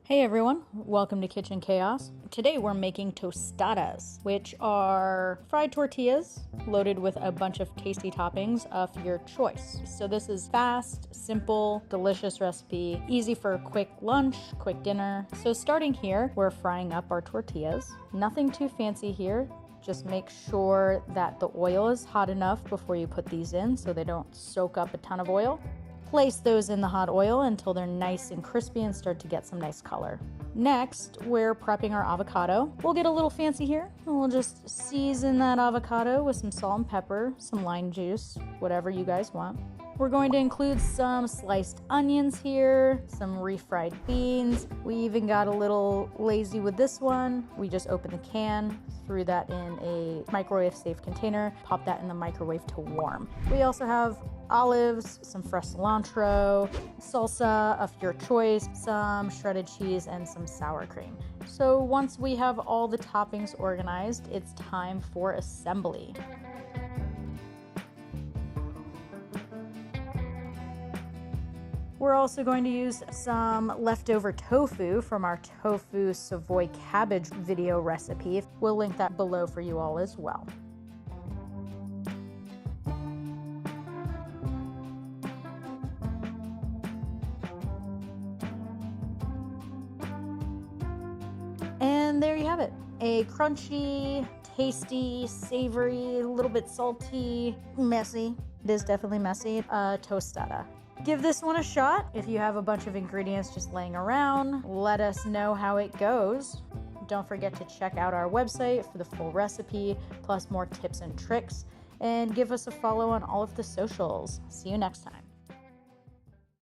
Hey everyone, welcome to Kitchen Chaos. Today we're making tostadas, which are fried tortillas loaded with a bunch of tasty toppings of your choice. So this is fast, simple, delicious recipe, easy for a quick lunch, quick dinner. So starting here, we're frying up our tortillas. Nothing too fancy here. Just make sure that the oil is hot enough before you put these in so they don't soak up a ton of oil. Place those in the hot oil until they're nice and crispy and start to get some nice color. Next, we're prepping our avocado. We'll get a little fancy here, and we'll just season that avocado with some salt and pepper, some lime juice, whatever you guys want. We're going to include some sliced onions here, some refried beans. We even got a little lazy with this one. We just opened the can, threw that in a microwave-safe container, popped that in the microwave to warm. We also have olives, some fresh cilantro, salsa of your choice, some shredded cheese, and some sour cream. So once we have all the toppings organized, it's time for assembly. We're also going to use some leftover tofu from our tofu Savoy cabbage video recipe. We'll link that below for you all as well. And there you have it. A crunchy, tasty, savory, a little bit salty, messy. It is definitely messy, tostada. Give this one a shot. If you have a bunch of ingredients just laying around, let us know how it goes. Don't forget to check out our website for the full recipe, plus more tips and tricks, and give us a follow on all of the socials. See you next time.